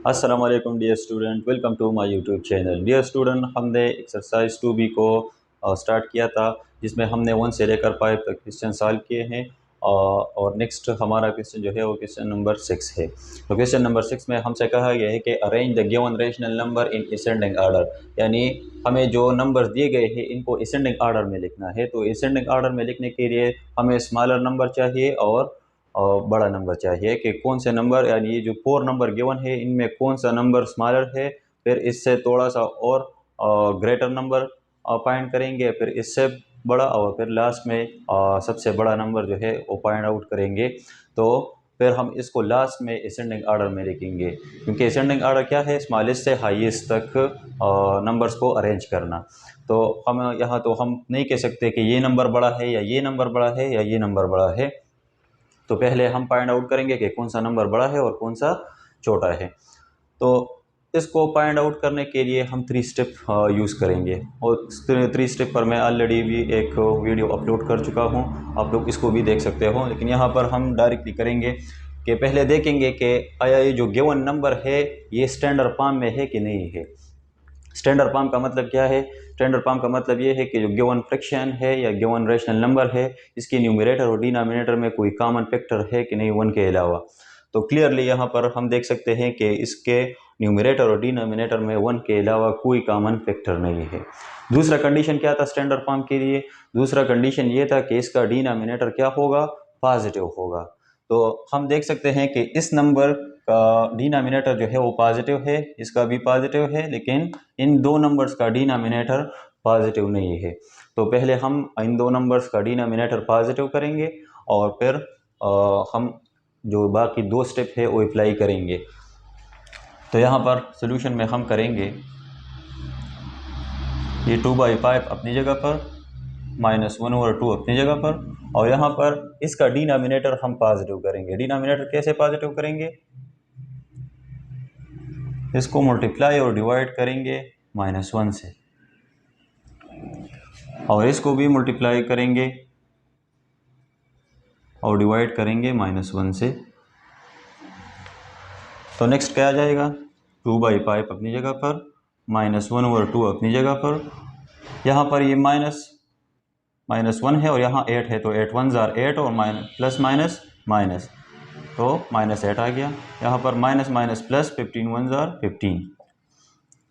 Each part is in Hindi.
अस्सलाम वालेकुम dear student, welcome to my YouTube channel. Dear student, हमने एक्सरसाइज 2B को स्टार्ट किया था, जिसमें हमने 1 से लेकर 5 तक क्वेश्चन सॉल्व किए हैं। और नेक्स्ट हमारा क्वेश्चन जो है वो क्वेश्चन नंबर 6 है। तो क्वेश्चन नंबर 6 में हमसे कहा गया है कि arrange the given rational number in ascending order, यानी हमें जो नंबर्स दिए गए हैं इनको असेंडिंग आर्डर में लिखना है। तो असेंडिंग आर्डर में लिखने के लिए हमें स्मॉलर नंबर चाहिए और बड़ा नंबर चाहिए कि कौन से नंबर, यानी ये जो 4 नंबर गिवन है इनमें कौन सा नंबर स्मॉलर है, फिर इससे थोड़ा सा और ग्रेटर नंबर फाइंड करेंगे, फिर इससे बड़ा, और फिर लास्ट में सबसे बड़ा नंबर जो है वो फाइंड आउट करेंगे। तो फिर हम इसको लास्ट में असेंडिंग आर्डर में लिखेंगे, क्योंकि असेंडिंग आर्डर क्या है, स्मॉलेस्ट से हाईएस्ट तक नंबर्स को अरेंज करना। तो हम यहाँ तो हम नहीं कह सकते कि ये नंबर बड़ा है या ये नंबर बड़ा है या ये नंबर बड़ा है। तो पहले हम फाइंड आउट करेंगे कि कौन सा नंबर बड़ा है और कौन सा छोटा है। तो इसको फाइंड आउट करने के लिए हम 3 स्टेप यूज़ करेंगे, और 3 स्टेप पर मैं ऑलरेडी भी एक वीडियो अपलोड कर चुका हूँ, आप लोग इसको भी देख सकते हो। लेकिन यहाँ पर हम डायरेक्टली करेंगे कि पहले देखेंगे कि आया ये जो गिवन नंबर है ये स्टैंडर्ड फॉर्म में है कि नहीं है। स्टैंडर्ड फॉर्म का मतलब क्या है? स्टैंडर्ड फॉर्म का मतलब ये है कि जो गिवन फ्रैक्शन है या गिवन रेशनल नंबर है, इसके न्यूमरेटर और डिनोमिनेटर में कोई कॉमन फैक्टर है कि नहीं, 1 के अलावा। तो क्लियरली यहाँ पर हम देख सकते हैं कि इसके न्यूमरेटर और डिनोमिनेटर में 1 के अलावा कोई कॉमन फैक्टर नहीं है। दूसरा कंडीशन क्या था स्टैंडर्ड फॉर्म के लिए? दूसरा कंडीशन ये था कि इसका डिनोमिनेटर क्या होगा, पॉजिटिव होगा। तो हम देख सकते हैं कि इस नंबर का डिनोमिनेटर जो है वो पॉजिटिव है, इसका भी पॉजिटिव है, लेकिन इन दो नंबर्स का डिनोमिनेटर पॉजिटिव नहीं है। तो पहले हम इन दो नंबर्स का डिनोमिनेटर पॉजिटिव करेंगे और फिर हम जो बाकी 2 स्टेप है वो अप्लाई करेंगे। तो यहाँ पर सोल्यूशन में हम करेंगे ये 2/5 अपनी जगह पर, -1/2 अपनी जगह पर, और यहाँ पर इसका डिनोमिनेटर हम पॉजिटिव करेंगे। डिनोमिनेटर कैसे पॉजिटिव करेंगे? इसको मल्टीप्लाई और डिवाइड करेंगे -1 से, और इसको भी मल्टीप्लाई करेंगे और डिवाइड करेंगे -1 से। तो नेक्स्ट क्या आ जाएगा? 2/5 अपनी जगह पर, -1/2 अपनी जगह पर। यहाँ पर ये -1 है और यहाँ 8 है, तो 8 1s are 8 और प्लस माइनस माइनस, तो -8 आ गया। यहाँ पर minus minus plus, 15 1s are 15,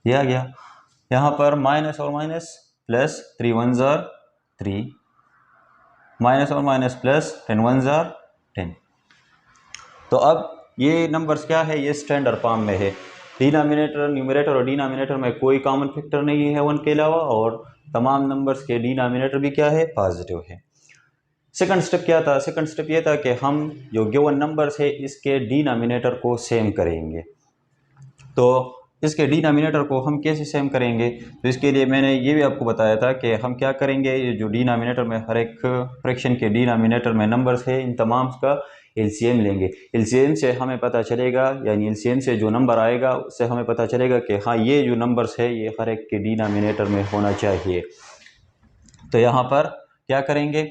ये आ गया। यहाँ पर माइनस और minus plus, 3 1s are 3, minus और माइनस प्लस, 10 1s are 10। तो अब ये नंबर्स क्या है, ये स्टैंडर्ड फॉर्म में है। डिनोमिनेटर, न्यूमरेटर और डिनोमिनेटर में कोई कॉमन फैक्टर नहीं है 1 के अलावा, और तमाम नंबर्स के डिनोमिनेटर भी क्या है, पॉजिटिव है। सेकंड स्टेप क्या था? सेकंड स्टेप ये था कि हम जो गिवन नंबर्स है इसके डिनोमिनेटर को सेम करेंगे। तो इसके डिनोमिनेटर को हम कैसे सेम करेंगे? तो इसके लिए मैंने ये भी आपको बताया था कि हम क्या करेंगे, ये जो डिनोमिनेटर में हर एक फ्रैक्शन के डिनोमिनेटर में नंबर्स है, इन तमाम का एलसीएम लेंगे। एलसीएम से हमें पता चलेगा, यानी एलसीएम से जो नंबर आएगा उससे हमें पता चलेगा कि हाँ ये जो नंबर्स है ये हर एक के डिनोमिनेटर में होना चाहिए। तो यहाँ पर क्या करेंगे,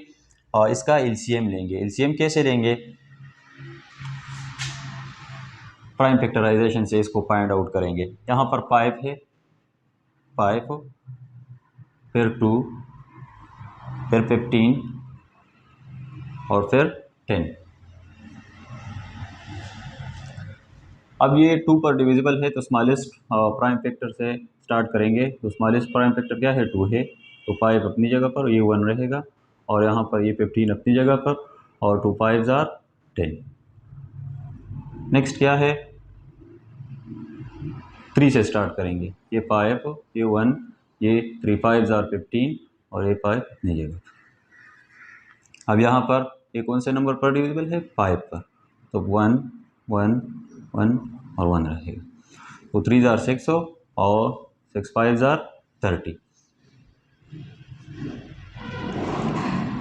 इसका एलसीएम लेंगे। एलसीएम कैसे लेंगे? प्राइम फैक्टराइजेशन से इसको फाइंड आउट करेंगे। यहाँ पर 5 है, 5, फिर 2, फिर 15 और फिर 10। अब ये 2 पर डिविजिबल है, तो स्मॉलेस्ट प्राइम फैक्टर से स्टार्ट करेंगे। तो स्मॉलेस्ट प्राइम फैक्टर क्या है, 2 है, तो 5 अपनी जगह पर, ये 1 रहेगा, और यहाँ पर ये 15 अपनी जगह पर, और 2 5s are 10। नेक्स्ट क्या है, 3 से स्टार्ट करेंगे। ये 5, ये 1, ये 3 5s are 15, और ये 5 अपनी जगह पर। अब यहाँ पर ये कौन से नंबर पर डिविजिबल है, 5 पर, तो 1 1 1 और 1 रहेगा। तो 3s are 6 और 6 5s are 30।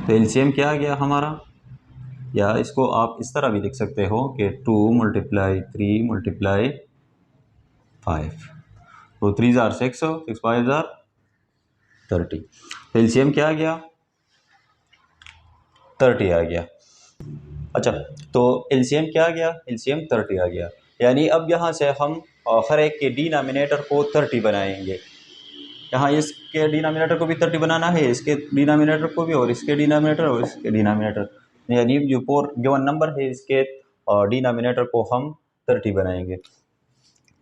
तो एलसीएम क्या आ गया हमारा, या इसको आप इस तरह भी लिख सकते हो कि 2 × 3 × 5, तो 3s are 6, 6 5s are 30। तो एलसीएम क्या आ गया, 30 आ गया। अच्छा, तो एलसीएम क्या आ गया, एलसीएम 30 आ गया। यानी अब यहाँ से हम हर एक के डिनोमिनेटर को 30 बनाएंगे। यहाँ इसके डिनोमिनेटर को भी 30 बनाना है, इसके डिनोमिनेटर को भी, और इसके डिनोमिनेटर और इसके डिनोमिनेटर, यानी जो फोर गिवन नंबर है इसके डिनोमिनेटर को हम 30 बनाएंगे।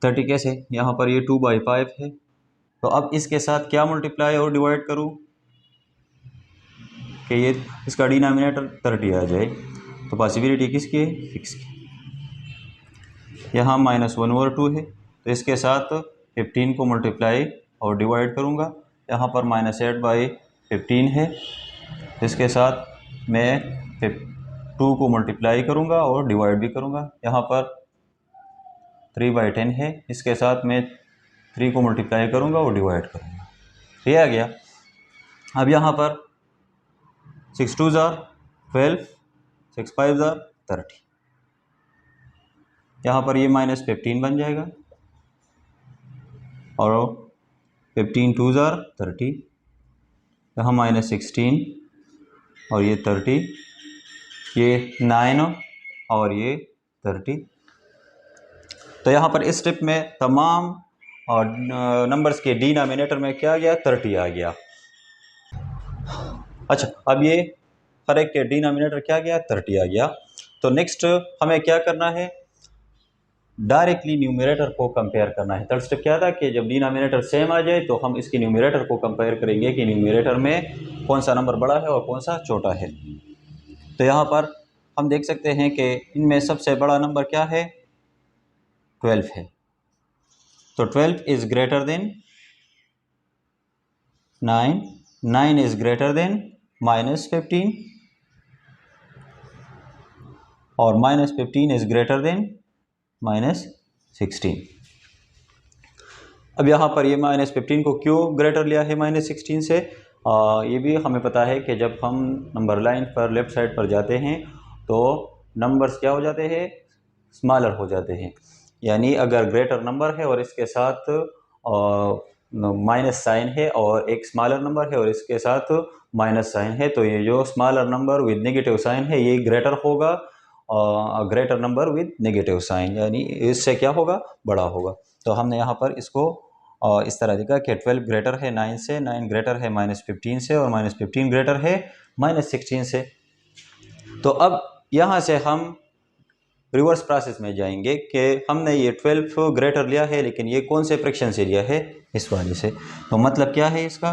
30 कैसे, यहाँ पर ये 2/5 है, तो अब इसके साथ क्या मल्टीप्लाई और डिवाइड करूँ कि ये इसका डिनोमिनेटर 30 आ जाए। तो पॉसिबिलिटी किसकी है, फिक्स की। यहाँ -1/2 है, तो इसके साथ 15 को मल्टीप्लाई और डिवाइड करूँगा। यहाँ पर -8/15 है, इसके साथ मैं 2 को मल्टीप्लाई करूँगा और डिवाइड भी करूँगा। यहाँ पर 3/10 है, इसके साथ मैं 3 को मल्टीप्लाई करूँगा और डिवाइड करूँगा। ये आ गया। अब यहाँ पर 6 2 12, 6 5 30, यहाँ पर ये -15 बन जाएगा, और 15 2 30, यहाँ -16 और ये 30, ये 9 और ये 30। तो यहाँ पर इस स्टेप में तमाम नंबर्स के डिनोमिनेटर में क्या आ गया, 30 आ गया। अच्छा, अब ये हर एक के डिनोमिनेटर क्या गया, 30 आ गया। तो नेक्स्ट हमें क्या करना है, डायरेक्टली न्यूमरेटर को कंपेयर करना है। थर्ड स्टेप क्या था कि जब डिनोमिनेटर सेम आ जाए तो हम इसके न्यूमरेटर को कंपेयर करेंगे कि न्यूमरेटर में कौन सा नंबर बड़ा है और कौन सा छोटा है। तो यहाँ पर हम देख सकते हैं कि इनमें सबसे बड़ा नंबर क्या है, 12 है। तो 12 is greater than 9, 9 is greater than -15, और -15 इज ग्रेटर देन -16। अब यहाँ पर ये -15 को क्यों ग्रेटर लिया है -16 से, ये भी हमें पता है कि जब हम नंबर लाइन पर लेफ्ट साइड पर जाते हैं तो नंबर्स क्या हो जाते हैं, स्मॉलर हो जाते हैं। यानी अगर ग्रेटर नंबर है और इसके साथ माइनस साइन है, और एक स्मॉलर नंबर है और इसके साथ माइनस साइन है, तो ये जो smaller number with negative sign है ये ग्रेटर होगा greater number with negative sign, यानी इससे क्या होगा, बड़ा होगा। तो हमने यहाँ पर इसको इस तरह लिखा कि 12 ग्रेटर है 9 से, 9 ग्रेटर है -15 से, और -15 ग्रेटर है -16 से। तो अब यहाँ से हम रिवर्स प्रोसेस में जाएंगे कि हमने ये 12 ग्रेटर लिया है, लेकिन ये कौन से फ्रैक्शन से लिया है, इस वाले से। तो मतलब क्या है इसका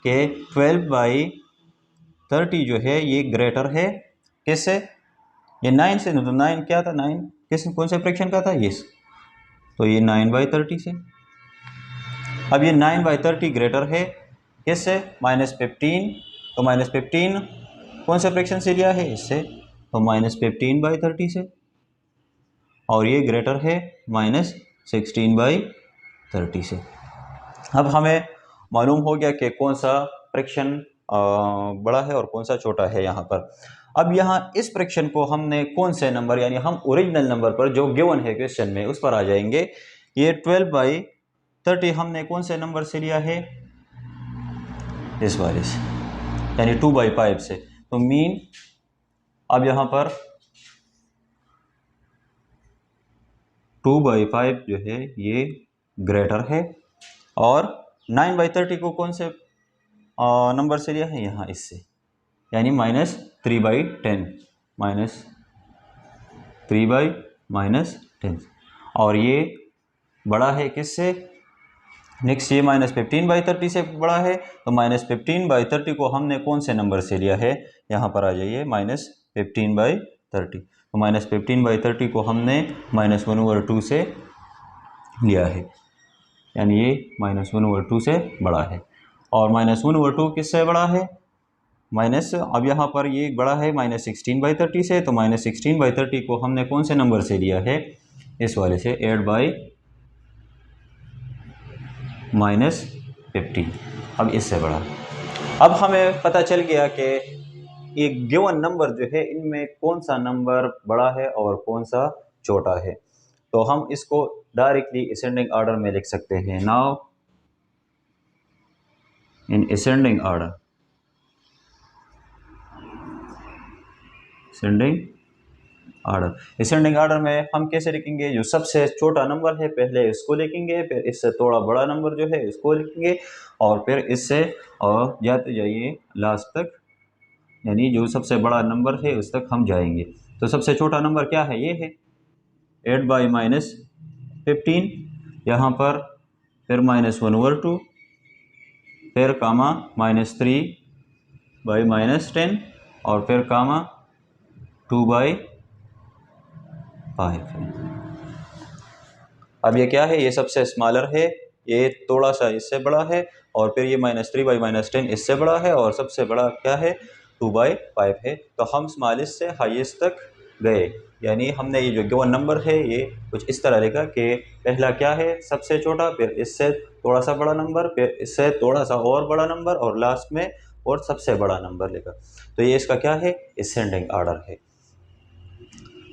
कि 12/30 जो है ये ग्रेटर है किससे, ये 9 से। तो 9 क्या था, 9 किस कौन से फ्रैक्शन का था, ये। तो ये 9/30 से। अब ये 9/30 ग्रेटर है किससे, -15। तो -15 कौन से फ्रैक्शन से लिया है, इससे। तो -15/30 से। और ये ग्रेटर है -16/30 से। अब हमें मालूम हो गया कि कौन सा फ्रैक्शन बड़ा है और कौन सा छोटा है यहाँ पर। अब यहाँ इस फ्रैक्शन को हमने कौन से नंबर, यानी हम ओरिजिनल नंबर पर जो गिवन है क्वेश्चन में उस पर आ जाएंगे। ये 12/30 हमने कौन से नंबर से लिया है, इस वाले से, यानी 2/5 से। तो मीन अब यहाँ पर 2/5 जो है ये ग्रेटर है, और 9/30 को कौन से नंबर से लिया है, यहाँ इससे, यानी -3/10, -3/10। और ये बड़ा है किससे, नेक्स्ट ये -15/30 से बड़ा है। तो -15/30 को हमने कौन से नंबर से लिया है, यहाँ पर आ जाइए, -15/30। तो -15/30 को हमने -1/2 से लिया है, यानी ये -1/2 से बड़ा है। और -1/2 किससे बड़ा है, अब यहाँ पर ये बड़ा है -16/30 से। तो -16/30 को हमने कौन से नंबर से लिया है, इस वाले से, 8/-15। अब इससे बड़ा। अब हमें पता चल गया कि एक गिवन नंबर जो है इनमें कौन सा नंबर बड़ा है और कौन सा छोटा है। तो हम इसको डायरेक्टली असेंडिंग ऑर्डर में लिख सकते हैं। Now in ascending order, order. Descending order में हम कैसे लिखेंगे, जो सबसे छोटा नंबर है पहले इसको लिखेंगे, फिर इससे थोड़ा बड़ा नंबर जो है इसको लिखेंगे, और फिर इससे और जाते जाइए लास्ट तक, यानी जो सबसे बड़ा नंबर है उस तक हम जाएंगे। तो सबसे छोटा नंबर क्या है, ये है 8/-15, यहाँ पर फिर -1/2, फिर कामा -3/-10, और फिर कामा 2/5 है। अब ये क्या है, ये सबसे स्मॉलर है, ये थोड़ा सा इससे बड़ा है, और फिर ये -3/-10 इससे बड़ा है, और सबसे बड़ा क्या है 2/5 है। तो हम स्मॉलेस्ट से हाईएस्ट तक गए, यानी हमने ये जो गिवन नंबर है ये कुछ इस तरह लिखा कि पहला क्या है सबसे छोटा, फिर इससे थोड़ा सा बड़ा नंबर, फिर इससे थोड़ा सा और बड़ा नंबर, और लास्ट में और सबसे बड़ा नंबर लिखा। तो ये इसका क्या है, असेंडिंग आर्डर है।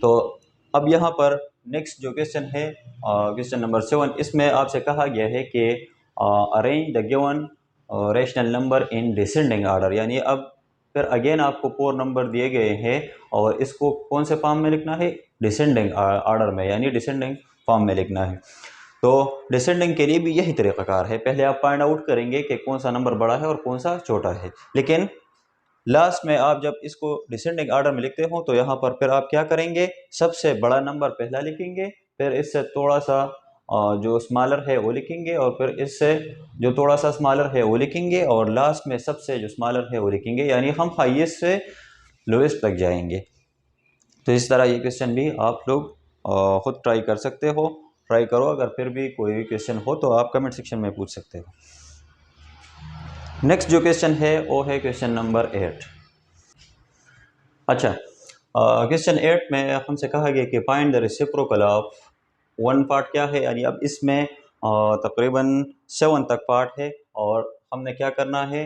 तो अब यहाँ पर नेक्स्ट जो क्वेश्चन है, क्वेश्चन नंबर 7, इसमें आपसे कहा गया है कि arrange the given rational number in descending order, यानी अब फिर अगेन आपको 4 नंबर दिए गए हैं और इसको कौन से फॉर्म में लिखना है, डिसेंडिंग आर्डर में, यानी डिसेंडिंग फॉर्म में लिखना है। तो डिसेंडिंग के लिए भी यही तरीक़ाकार है, पहले आप फाइंड आउट करेंगे कि कौन सा नंबर बड़ा है और कौन सा छोटा है, लेकिन लास्ट में आप जब इसको डिसेंडिंग आर्डर में लिखते हो तो यहाँ पर फिर आप क्या करेंगे, सबसे बड़ा नंबर पहला लिखेंगे, फिर इससे थोड़ा सा जो स्मॉलर है वो लिखेंगे, और फिर इससे जो थोड़ा सा स्मॉलर है वो लिखेंगे, और लास्ट में सबसे जो स्मॉलर है वो लिखेंगे, यानी हम हाईएस्ट से लोएस्ट तक जाएंगे। तो इस तरह ये क्वेश्चन भी आप लोग खुद ट्राई कर सकते हो, ट्राई करो। अगर फिर भी कोई भी क्वेश्चन हो तो आप कमेंट सेक्शन में पूछ सकते हो। नेक्स्ट जो क्वेश्चन है वो है क्वेश्चन नंबर 8। अच्छा, क्वेश्चन 8 में हमसे कहा गया कि find the reciprocal of one part क्या है, यानी अब इसमें तकरीबन 7 तक पार्ट है, और हमने क्या करना है,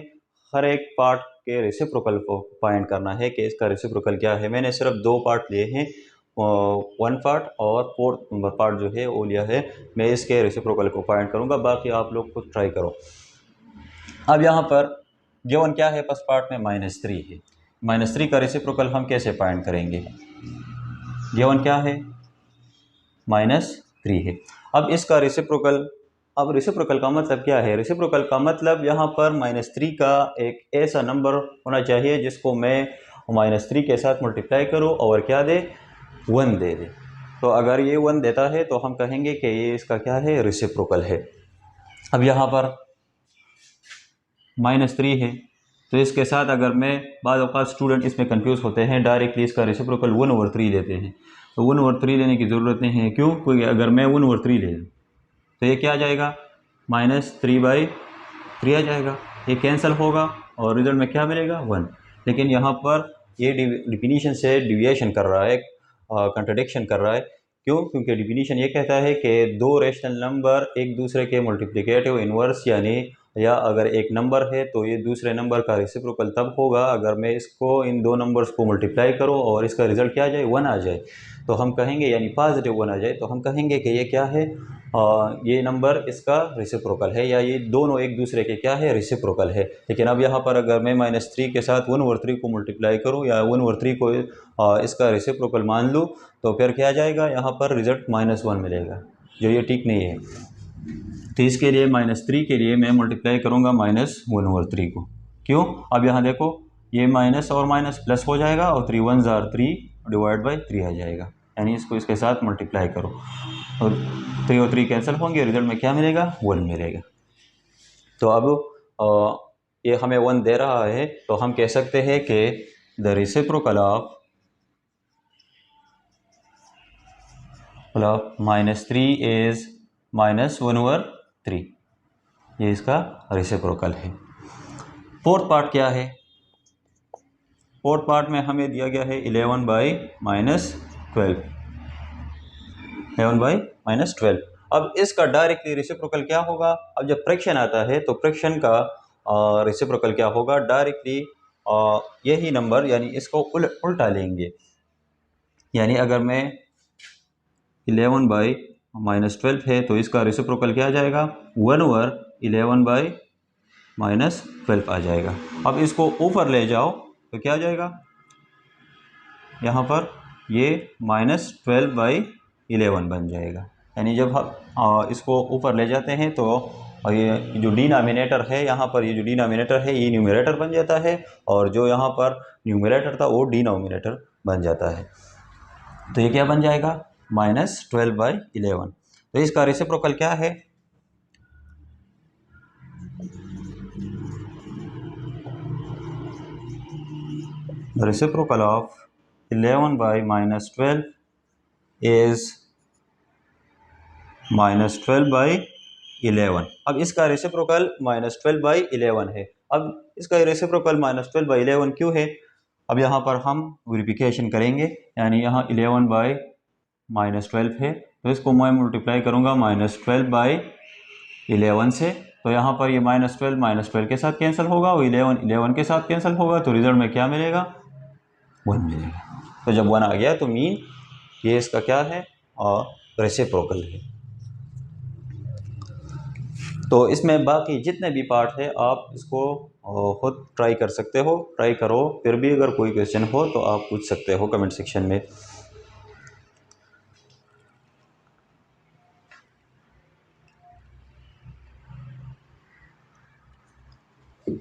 हर एक पार्ट के रेसिप्रोकल को फाइंड करना है कि इसका रेसिप्रोकल क्या है। मैंने सिर्फ 2 पार्ट लिए हैं, 1 पार्ट और 4th नंबर पार्ट जो है वो लिया है। मैं इसके रेसिप्रोकल को फाइंड करूँगा, बाकी आप लोग खुद ट्राई करो। अब यहाँ पर गिवन क्या है, फर्स्ट पार्ट में -3 है, -3 का रेसिप्रोकल हम कैसे फाइंड करेंगे, गिवन क्या है -3 है। अब इसका रेसिप्रोकल, अब रेसिप्रोकल का मतलब क्या है, रेसिप्रोकल का मतलब यहाँ पर -3 का एक ऐसा नंबर होना चाहिए जिसको मैं -3 के साथ मल्टीप्लाई करूँ और क्या दे, 1 दे दे। तो अगर ये 1 देता है तो हम कहेंगे कि ये इसका क्या है, रेसिप्रोकल है। अब यहाँ पर -3 है, तो इसके साथ अगर मैं, बाद औक़ात स्टूडेंट इसमें कंफ्यूज होते हैं, डायरेक्टली इसका रेसिप्रोकल 1/3 लेते हैं। तो 1/3 लेने की ज़रूरत नहीं है, क्यों, क्योंकि अगर मैं 1/3 ले लूँ तो ये क्या आ जाएगा, -3/3 आ जाएगा, ये कैंसिल होगा और रिजल्ट में क्या मिलेगा, 1। लेकिन यहाँ पर ये डिफिनीशन से डिविएशन कर रहा है, कंट्रडिक्शन कर रहा है। क्यों, क्योंकि डिफिनीशन ये कहता है कि 2 रेशनल नंबर एक दूसरे के मल्टीप्लिकेटिव इन्वर्स, यानी या अगर एक नंबर है तो ये दूसरे नंबर का रेसिप्रोकल तब होगा अगर मैं इसको इन 2 नंबर्स को मल्टीप्लाई करूं और इसका रिजल्ट क्या आ जाए, 1 आ जाए। तो हम कहेंगे, यानी पॉजिटिव 1 आ जाए, तो हम कहेंगे कि ये क्या है, ये नंबर इसका रेसिप्रोकल है, या ये दोनों एक दूसरे के क्या है, रेसिप्रोकल है। लेकिन अब यहाँ पर अगर मैं -3 के साथ 1/3 को मल्टीप्लाई करूँ या 1/3 को इसका रेसिप्रोकल मान लूँ, तो फिर क्या आ जाएगा, यहाँ पर रिजल्ट -1 मिलेगा, जो ये ठीक नहीं है। तो इसके लिए -3 के लिए मैं मल्टीप्लाई करूँगा -1/3 को। क्यों, अब यहाँ देखो ये माइनस और माइनस प्लस हो जाएगा और 3 1 ज़ार 3 डिवाइड बाई 3 आ जाएगा, यानी इसको इसके साथ मल्टीप्लाई करो और 3 और 3 कैंसिल होंगे, रिजल्ट में क्या मिलेगा, 1 मिलेगा। तो अब ये हमें 1 दे रहा है, तो हम कह सकते हैं कि द रेसिप्रोकल ऑफ -3 इज़ -1/3, ये इसका रेसिप्रोकल है। फोर्थ पार्ट क्या है, फोर्थ पार्ट में हमें दिया गया है 11/-12, 11/-12। अब इसका डायरेक्टली रेसिप्रोकल क्या होगा, अब जब फ्रैक्शन आता है तो फ्रैक्शन का रेसिप्रोकल क्या होगा, डायरेक्टली यही नंबर, यानी इसको उल्टा लेंगे। यानी अगर मैं 11/-12 है तो इसका रेसिप्रोकल क्या आ जाएगा, 1/11/-12 आ जाएगा। अब इसको ऊपर ले जाओ तो क्या आ जाएगा, यहाँ पर ये -12/11 बन जाएगा। यानी जब हम इसको ऊपर ले जाते हैं तो ये जो डिनोमिनेटर है यहाँ पर, ये जो डिनोमिनेटर है ये न्यूमरेटर बन जाता है, और जो यहाँ पर न्यूमरेटर था वो डिनोमिनेटर बन जाता है। तो ये क्या बन जाएगा, -12/11। तो इसका रेसिप्रोकल क्या है, the reciprocal of 11/-12 is -12/11। अब इसका रेसिप्रोकल -12/11 है। अब इसका रेसिप्रोकल -12/11 क्यों है, अब यहाँ पर हम वेरिफिकेशन करेंगे। यानी यहाँ 11/-12 है, तो इसको मैं मल्टीप्लाई करूँगा -12/11 से। तो यहाँ पर ये -12 के साथ कैंसिल होगा, और 11 के साथ कैंसिल होगा, तो रिजल्ट में क्या मिलेगा, 1 मिलेगा। तो जब 1 आ गया तो मीन ये इसका क्या है, और रेसिप्रोकल है। तो इसमें बाकी जितने भी पार्ट है आप इसको खुद ट्राई कर सकते हो, ट्राई करो। फिर भी अगर कोई क्वेश्चन हो तो आप पूछ सकते हो कमेंट सेक्शन में।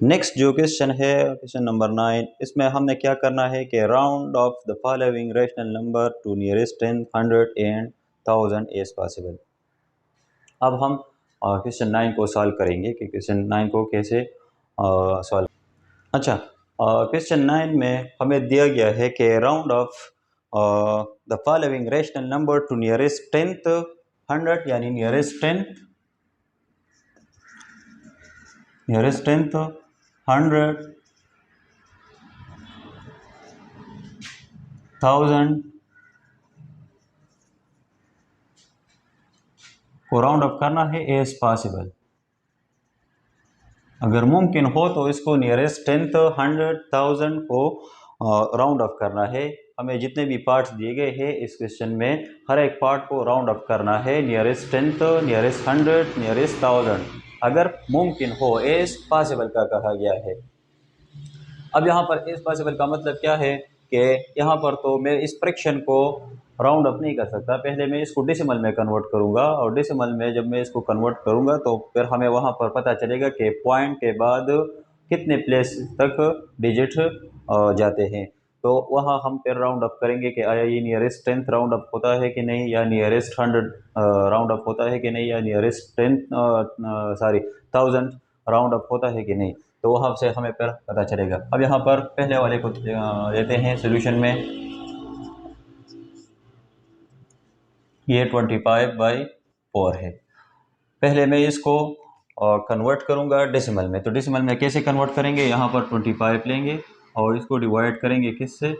नेक्स्ट जो क्वेश्चन है, क्वेश्चन नंबर 9, इसमें हमने क्या करना है कि round of the following rational number two nearest 10, 100 and 1000 is possible. अब हम क्वेश्चन 9 को सॉल्व करेंगे कि क्वेश्चन 9 को कैसे सॉल्व। अच्छा, क्वेश्चन 9 में हमें दिया गया है कि round of the following rational number two nearest 10th 100, यानी नियरेस्ट 10th 100, 1000 को राउंड अप करना है एज पॉसिबल। अगर मुमकिन हो तो इसको नियरेस्ट 10th 100 1000 को राउंड अप करना है। हमें जितने भी पार्ट्स दिए गए हैं इस क्वेश्चन में, हर एक पार्ट को राउंड अप करना है, नियरेस्ट 10th, नियरेस्ट 100, नियरेस्ट 1000, अगर मुमकिन हो। एज पॉसिबल का कहा गया है। अब यहाँ पर एज पॉसिबल का मतलब क्या है कि यहाँ पर तो मैं इस फ्रैक्शन को राउंड अप नहीं कर सकता, पहले मैं इसको डेसिमल में कन्वर्ट करूँगा, और डेसिमल में जब मैं इसको कन्वर्ट करूँगा तो फिर हमें वहाँ पर पता चलेगा कि पॉइंट के बाद कितने प्लेस तक डिजिट जाते हैं। तो वहाँ हम फिर राउंड अप करेंगे कि आया ये नियरेस्ट 10th राउंड अप होता है कि नहीं, या नियरेस्ट 100 राउंड अप होता है कि नहीं, या नियरेस्ट 1000 राउंड अप होता है कि नहीं। तो वहाँ से हमें फिर पता चलेगा। अब यहाँ पर पहले वाले को लेते हैं सोल्यूशन में। ये 25/4 है। पहले मैं इसको कन्वर्ट करूँगा डेसिमल में। तो डेसिमल में कैसे कन्वर्ट करेंगे, यहाँ पर 25 लेंगे और इसको डिवाइड करेंगे किससे,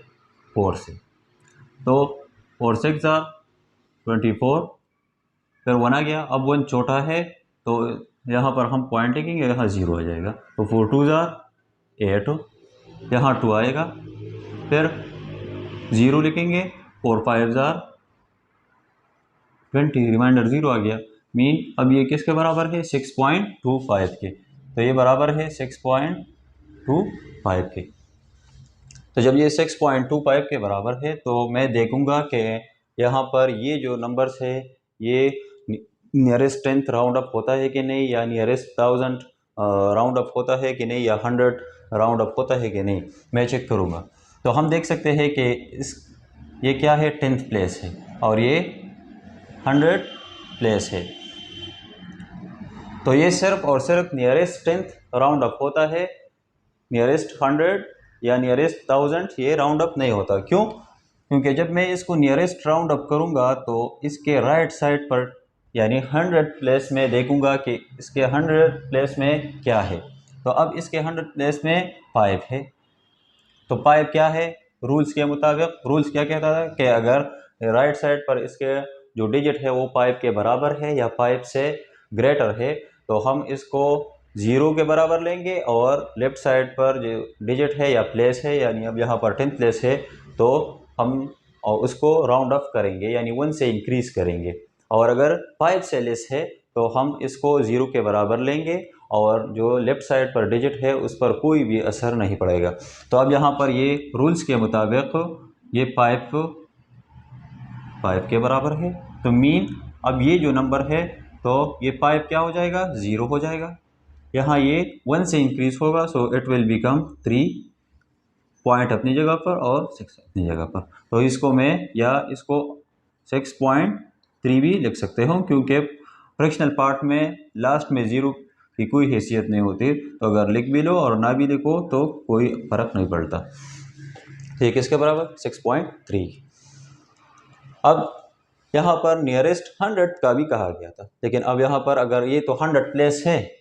4 से। तो 4 6 24, फिर 1 आ गया। अब 1 छोटा है तो यहाँ पर हम पॉइंट लिखेंगे, यहाँ 0 आ जाएगा। तो 4 2 8, यहाँ 2 आएगा, फिर 0 लिखेंगे, 4 5 20, रिमाइंडर 0 आ गया। मीन अब ये किसके बराबर है, 6.25 के। तो ये बराबर है 6.25 के। तो जब ये 6.25 के बराबर है तो मैं देखूंगा कि यहाँ पर ये जो नंबर्स है ये नियरेस्ट 10th राउंड अप होता है कि नहीं, या नियरेस्ट 1000 राउंड अप होता है कि नहीं, या 100 राउंड अप होता है कि नहीं, मैं चेक करूँगा। तो हम देख सकते हैं कि ये क्या है, 10th प्लेस है, और ये 100 प्लेस है। तो ये सिर्फ और सिर्फ नियरेस्ट 10th राउंड अप होता है, नियरेस्ट 100 या नियरेस्ट 1000 ये राउंड अप नहीं होता। क्यों? क्योंकि जब मैं इसको नियरेस्ट राउंड अप करूँगा तो इसके राइट साइड पर यानी 100 प्लेस में देखूँगा कि इसके 100 प्लेस में क्या है। तो अब इसके 100 प्लेस में 5 है। तो 5 क्या है, रूल्स के मुताबिक, रूल्स क्या कहता है कि अगर राइट साइड पर इसके जो डिजिट है वो 5 के बराबर है या 5 से ग्रेटर है तो हम इसको 0 के बराबर लेंगे, और लेफ्ट साइड पर जो डिजिट है या प्लेस है, यानी अब यहाँ पर 10th प्लेस है तो हम उसको राउंड अप करेंगे, यानी 1 से इंक्रीज़ करेंगे। और अगर 5 से लेस है तो हम इसको 0 के बराबर लेंगे, और जो लेफ़्ट साइड पर डिजिट है उस पर कोई भी असर नहीं पड़ेगा। तो अब यहाँ पर ये रूल्स के मुताबिक ये 5 5 के बराबर है। तो मीन अब ये जो नंबर है तो ये 5 क्या हो जाएगा, 0 हो जाएगा। यहाँ ये 1 से इंक्रीज होगा, so it will become 3 point अपनी जगह पर और 6 अपनी जगह पर। तो इसको मैं या इसको 6.3 भी लिख सकते हो, क्योंकि फ्रैक्शनल पार्ट में लास्ट में 0 की कोई हैसियत नहीं होती। तो अगर लिख भी लो और ना भी लिखो तो कोई फ़र्क नहीं पड़ता। ठीक, किसके बराबर, 6.3। अब यहाँ पर नियरेस्ट 100 का भी कहा गया था, लेकिन अब यहाँ पर अगर ये तो 100 प्लेस है,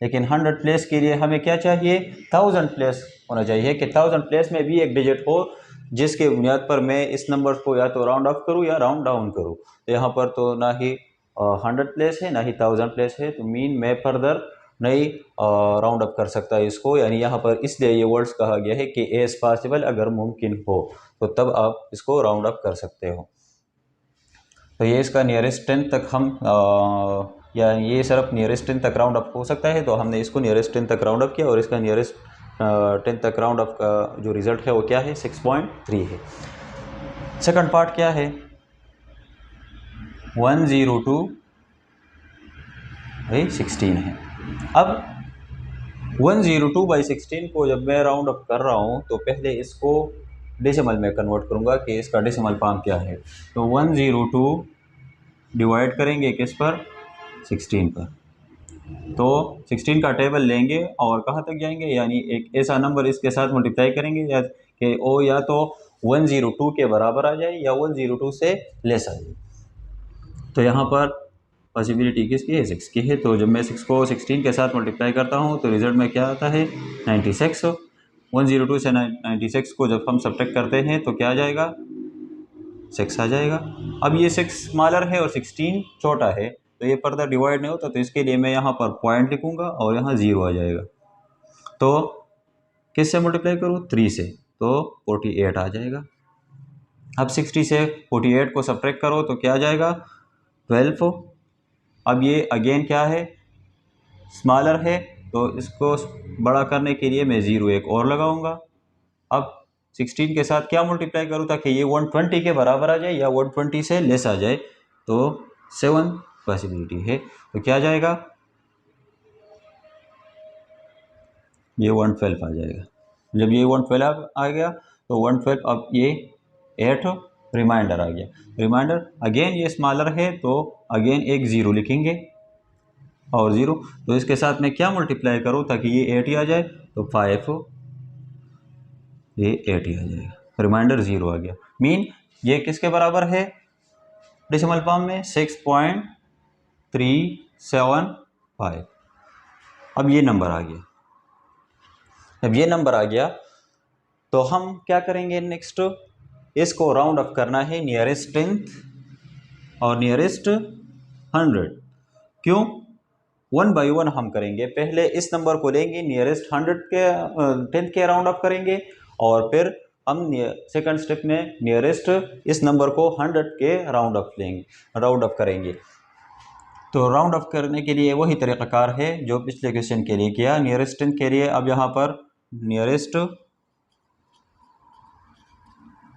लेकिन 100 प्लेस के लिए हमें क्या चाहिए, 1000 प्लेस होना चाहिए कि 1000 प्लेस में भी एक डिजिट हो जिसके बुनियाद पर मैं इस नंबर को या तो राउंड अप करूँ या राउंड डाउन करूँ। तो यहाँ पर तो ना ही 100 प्लेस है ना ही 1000 प्लेस है, तो मीन मैं फर्दर नहीं राउंड अप कर सकता इसको। यानी यहाँ पर इसलिए ये वर्ड्स कहा गया है कि एज पॉसिबल, अगर मुमकिन हो तो तब आप इसको राउंड अप कर सकते हो। तो ये इसका नियरेस्ट 10 तक हम या ये सिर्फ नियरेस्ट 10 तक राउंड अप हो सकता है, तो हमने इसको नियरेस्ट 10 तक राउंड अप किया और इसका नियरेस्ट 10 तक राउंड अप का जो रिज़ल्ट है वो क्या है, 6.3 है। सेकंड पार्ट क्या है, 102 भाई 16 है। अब 102 बाई 16 को जब मैं राउंड अप कर रहा हूँ तो पहले इसको डेसिमल में कन्वर्ट करूँगा कि इसका डेसिमल फॉर्म क्या है। तो 102 डिवाइड करेंगे किस पर, 16 पर। तो 16 का टेबल लेंगे और कहाँ तक जाएंगे, यानी एक ऐसा नंबर इसके साथ मल्टीप्लाई करेंगे या कि ओ या तो 102 के बराबर आ जाए या 102 से लेस आ जाए। तो यहाँ पर पॉसिबिलिटी किसकी है, 6 की है। तो जब मैं 6 को 16 के साथ मल्टीप्लाई करता हूँ तो रिजल्ट में क्या आता है, 96। 102 से 96 को जब हम सब्ट्रैक्ट करते हैं तो क्या आ जाएगा, 6 आ जाएगा। अब ये 6 स्मॉलर है और 16 छोटा है, तो ये फर्दर डिवाइड नहीं होता, तो इसके लिए मैं यहाँ पर पॉइंट लिखूँगा और यहाँ 0 आ जाएगा। तो किससे मल्टीप्लाई करूँ, 3 से, तो 48 आ जाएगा। अब 60 से 48 को सब्ट्रैक्ट करो तो क्या आ जाएगा, 12। अब ये अगेन क्या है, स्मॉलर है, तो इसको बड़ा करने के लिए मैं 0 एक और लगाऊंगा। अब 16 के साथ क्या मल्टीप्लाई करूँ ताकि ये 120 के बराबर आ जाए या 120 से लेस आ जाए, तो 7 पॉसिबिलिटी है। तो क्या आ जाएगा, ये 112 आ जाएगा। जब ये 112 आ गया तो 112, अब ये 8 रिमाइंडर आ गया। रिमाइंडर अगेन ये स्मॉलर है तो अगेन एक 0 लिखेंगे और 0, तो इसके साथ मैं क्या मल्टीप्लाई करूँ ताकि ये 80 आ जाए, तो 5, ये 80 आ जाएगा। रिमाइंडर 0 आ गया। मीन ये किसके बराबर है डेसिमल फॉर्म में, 6.375। अब ये नंबर आ गया। जब ये नंबर आ गया तो हम क्या करेंगे, नेक्स्ट इसको राउंड अप करना है नियरेस्ट 10th और नियरेस्ट 100। क्यों, 1 बाई 1 हम करेंगे। पहले इस नंबर को लेंगे, नियरेस्ट 100 के 10th के राउंड अप करेंगे और फिर हम सेकंड स्टेप में नियरेस्ट इस नंबर को 100 के राउंड अप करेंगे। तो राउंड अप करने के लिए वही तरीक़ाकार है जो पिछले क्वेश्चन के लिए किया, नियरेस्ट 10 के लिए। अब यहाँ पर नियरेस्ट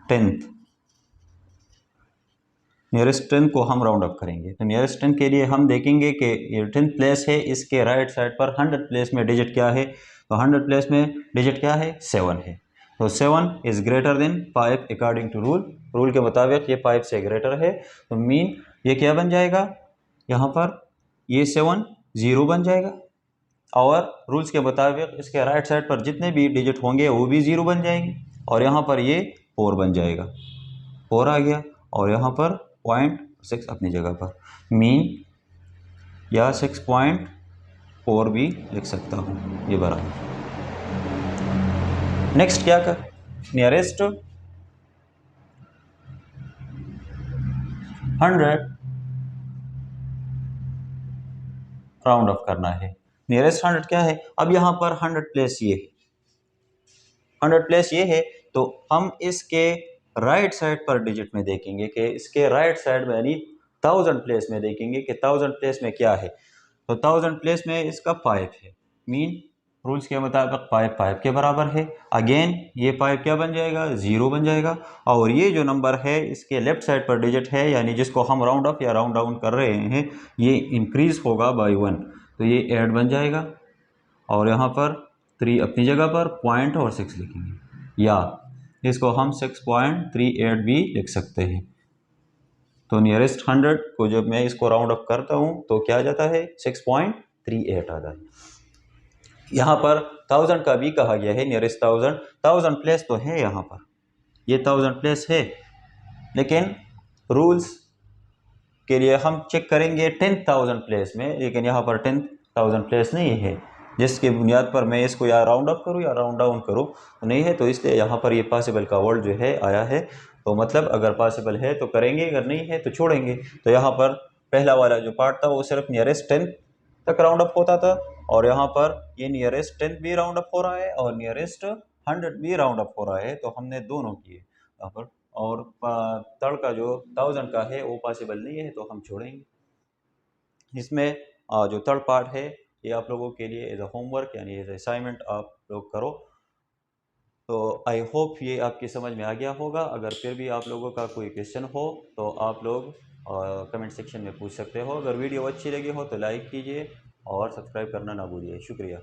10th को हम राउंड अप करेंगे। तो नियरेस्ट 10 के लिए हम देखेंगे कि ये 10th प्लेस है, इसके राइट साइड पर 100 प्लेस में डिजिट क्या है, तो 100 प्लेस में डिजिट क्या है, 7 है। तो 7 is greater than 5 according to rule के मुताबिक ये 5 से ग्रेटर है। तो मीन ये क्या बन जाएगा, यहाँ पर ये 7 0 बन जाएगा और रूल्स के मुताबिक इसके राइट साइड पर जितने भी डिजिट होंगे वो भी 0 बन जाएंगे और यहाँ पर ये 4 बन जाएगा, 4 आ गया और यहाँ पर 0.6 अपनी जगह पर। मीन या 6.4 भी लिख सकता हूँ, ये बराबर। नेक्स्ट क्या कर, नियरेस्ट 100 राउंड ऑफ करना है। नियरेस्ट 100 क्या है, अब यहाँ पर 100 प्लेस ये है, 100 प्लेस ये है, तो हम इसके राइट साइड पर डिजिट में देखेंगे कि इसके राइट साइड में यानी 1000 प्लेस में देखेंगे कि 1000 प्लेस में क्या है। तो 1000 प्लेस में इसका 5 है। मीन रूल्स के मुताबिक पाइप पाइप के बराबर है। अगेन ये पाइप क्या बन जाएगा, 0 बन जाएगा। और ये जो नंबर है इसके लेफ्ट साइड पर डिजिट है, यानी जिसको हम राउंड अप या राउंड डाउन कर रहे हैं, ये इंक्रीज होगा बाय 1, तो ये 8 बन जाएगा। और यहाँ पर 3 अपनी जगह पर, पॉइंट और 6 लिखेंगे, या इसको हम 6.38 भी लिख सकते हैं। तो नियरेस्ट 100 को जब मैं इसको राउंड अप करता हूँ तो क्या आ जाता है, 6.38 आता है। यहाँ पर 1000 का भी कहा गया है, नियरेस्ट 1000 प्लेस तो है यहाँ पर, ये 1000 प्लेस है, लेकिन रूल्स के लिए हम चेक करेंगे 10,000 प्लेस में, लेकिन यहाँ पर 10,000 प्लेस नहीं है, जिसकी बुनियाद पर मैं इसको या राउंड अप करूँ या राउंड डाउन करूँ तो नहीं है, तो इसलिए यहाँ पर ये पॉसिबल का वर्ड जो है आया है। तो मतलब अगर पॉसिबल है तो करेंगे, अगर नहीं है तो छोड़ेंगे। तो यहाँ पर पहला वाला जो पार्ट था वो सिर्फ नियरेस्ट 10 तक राउंड अप होता था, और यहाँ पर ये नियरेस्ट 10 भी राउंड अप हो रहा है और नियरेस्ट 100 भी राउंड अप हो रहा है, तो हमने दोनों किए यहाँ पर। और थर्ड का जो 1000 का है वो पॉसिबल नहीं है, तो हम छोड़ेंगे। इसमें जो थर्ड पार्ट है ये आप लोगों के लिए एज अ होमवर्क यानी एज असाइनमेंट आप लोग करो। तो आई होप ये आपकी समझ में आ गया होगा। अगर फिर भी आप लोगों का कोई क्वेश्चन हो तो आप लोग कमेंट सेक्शन में पूछ सकते हो। अगर वीडियो अच्छी लगी हो तो लाइक कीजिए और सब्सक्राइब करना ना भूलिए। शुक्रिया।